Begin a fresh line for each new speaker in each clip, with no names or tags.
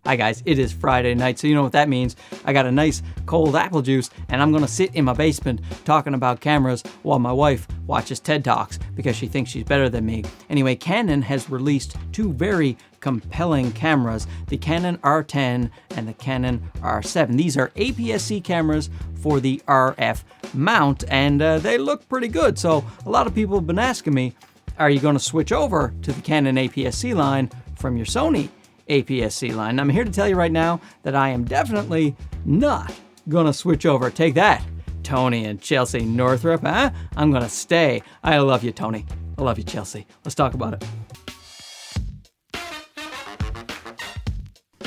Hi guys, it is Friday night, so you know what that means. I got a nice cold apple juice and I'm gonna sit in my basement talking about cameras while my wife watches TED Talks because she thinks she's better than me. Anyway, Canon has released two very compelling cameras, the Canon R10 and the Canon R7. These are APS-C cameras for the RF mount, and they look pretty good. So a lot of people have been asking me, are you gonna switch over to the Canon APS-C line from your Sony APS-C line? And I'm here to tell you right now that I am definitely not gonna switch over. Take that, Tony and Chelsea Northrup, huh? I'm gonna stay. I love you, Tony. I love you, Chelsea. Let's talk about it.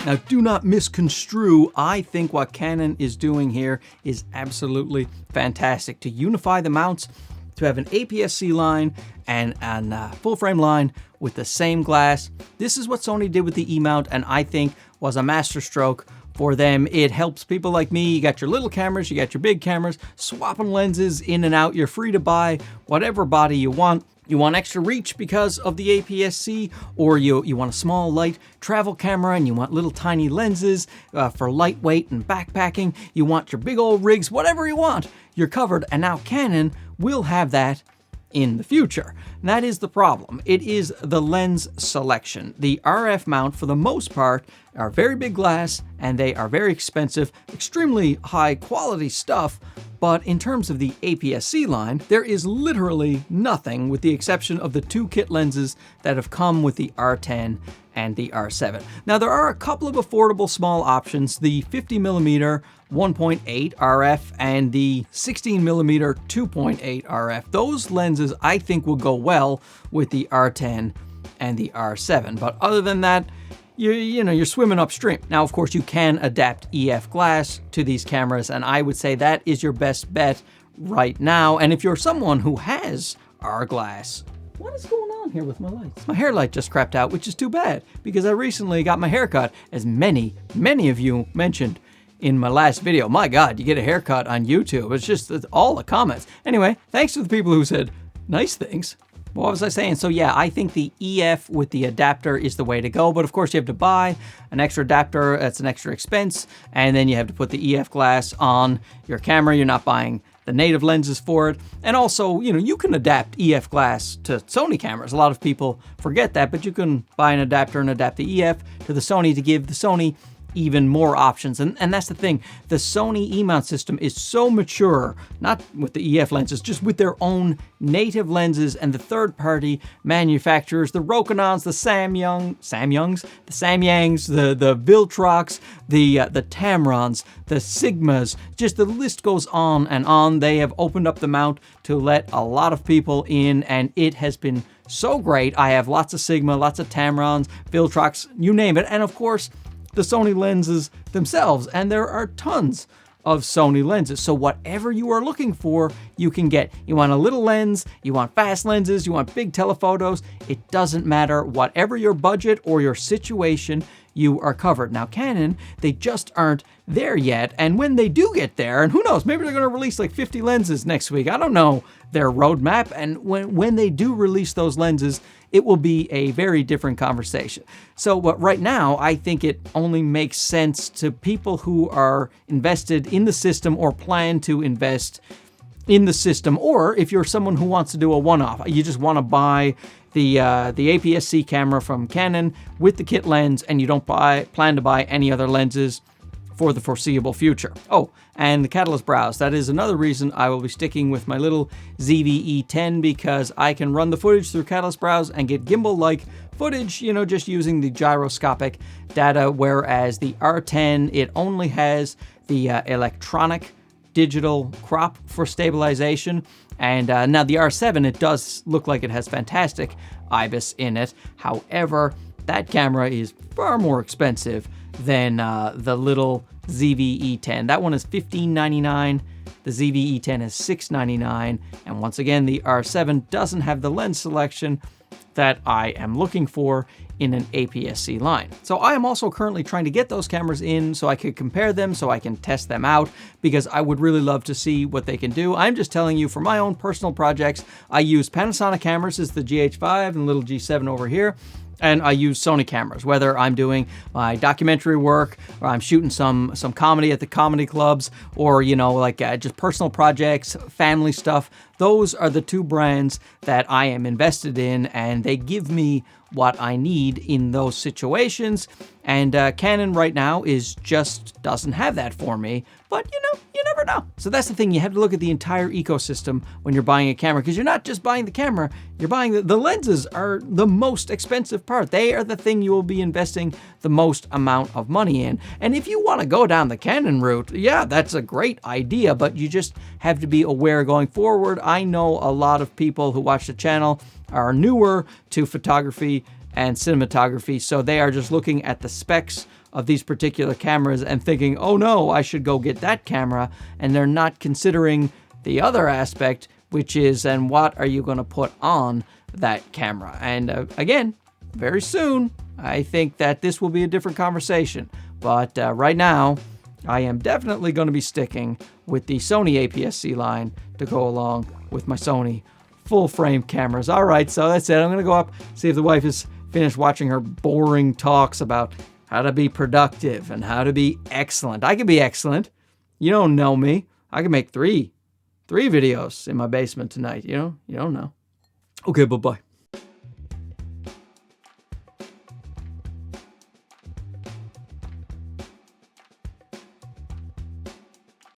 Now, do not misconstrue. I think what Canon is doing here is absolutely fantastic. To unify the mounts, to have an APS-C line and a full frame line with the same glass. This is what Sony did with the E-mount, and I think was a masterstroke for them. It helps people like me. You got your little cameras, you got your big cameras, swapping lenses in and out. You're free to buy whatever body you want. You want extra reach because of the APS-C, or you want a small, light travel camera and you want little tiny lenses for lightweight and backpacking. You want your big old rigs, whatever you want, you're covered. And now Canon will have that in the future. And that is the problem. It is the lens selection. The RF mount, for the most part, are very big glass and they are very expensive, extremely high quality stuff. But in terms of the APS-C line, there is literally nothing with the exception of the two kit lenses that have come with the R10 and the R7. Now, there are a couple of affordable small options, the 50mm 1.8 RF and the 16mm 2.8 RF. Those lenses I think will go well with the R10 and the R7. But other than that, you're swimming upstream. Now, of course, you can adapt EF glass to these cameras, and I would say that is your best bet right now. And if you're someone who has R glass, what is going on here with my lights? My hair light just crapped out, which is too bad because I recently got my hair cut, as many of you mentioned in my last video. My God, you get a haircut on YouTube. It's all the comments. Anyway, thanks to the people who said nice things. What was I saying? So yeah, I think the EF with the adapter is the way to go, but of course you have to buy an extra adapter. That's an extra expense, and then you have to put the EF glass on your camera. You're not buying the native lenses for it. And also, you can adapt EF glass to Sony cameras. A lot of people forget that, but you can buy an adapter and adapt the EF to the Sony to give the Sony even more options. And that's the thing. The Sony E-mount system is so mature, not with the EF lenses, just with their own native lenses and the third-party manufacturers, the Rokinons, the Samyangs, the Viltrox, the Tamrons, the Sigmas, just the list goes on and on. They have opened up the mount to let a lot of people in, and it has been so great. I have lots of Sigma, lots of Tamrons, Viltrox, you name it. And of course, the Sony lenses themselves, and there are tons of Sony lenses. So whatever you are looking for, you can get. You want a little lens, you want fast lenses, you want big telephotos, it doesn't matter. Whatever your budget or your situation, you are covered. Now Canon, they just aren't there yet, and when they do get there, and who knows, maybe they're gonna release like 50 lenses next week. I don't know their roadmap, and when they do release those lenses, it will be a very different conversation. So, but right now, I think it only makes sense to people who are invested in the system or plan to invest in the system, or if you're someone who wants to do a one-off, you just want to buy the APS-C camera from Canon with the kit lens, and you don't plan to buy any other lenses for the foreseeable future. Oh, and the catalyst browse. That is another reason I will be sticking with my little ZV-E10, because I can run the footage through catalyst browse and get gimbal-like footage, just using the gyroscopic data, whereas the R10, it only has the electronic digital crop for stabilization. And now the R7, it does look like it has fantastic IBIS in it. However, that camera is far more expensive than the little ZV-E10. That one is $15.99. The ZV-E10 is $6.99. And once again, the R7 doesn't have the lens selection that I am looking for in an APS-C line. So I am also currently trying to get those cameras in so I could compare them, so I can test them out, because I would really love to see what they can do. I'm just telling you, for my own personal projects, I use Panasonic cameras as the GH5 and little G7 over here. And I use Sony cameras, whether I'm doing my documentary work or I'm shooting some comedy at the comedy clubs, or, you know, like just personal projects, family stuff. Those are the two brands that I am invested in, and they give me what I need in those situations. And Canon right now just doesn't have that for me. But, you know, you never know. So that's the thing. You have to look at the entire ecosystem when you're buying a camera, because you're not just buying the camera. You're buying the lenses are the most expensive part. They are the thing you will be investing the most amount of money in. And if you want to go down the Canon route, yeah, that's a great idea, but you just have to be aware going forward. I know a lot of people who watch the channel are newer to photography and cinematography, so they are just looking at the specs of these particular cameras and thinking, oh no, I should go get that camera, and they're not considering the other aspect, which is, and what are you going to put on that camera? And again, very soon, I think that this will be a different conversation, but right now, I am definitely going to be sticking with the Sony APS-C line to go along with my Sony full-frame cameras. All right, so that's it. I'm going to go up, see if the wife is finished watching her boring talks about how to be productive and how to be excellent. I can be excellent. You don't know me. I can make three videos in my basement tonight. You know, you don't know. Okay, bye-bye.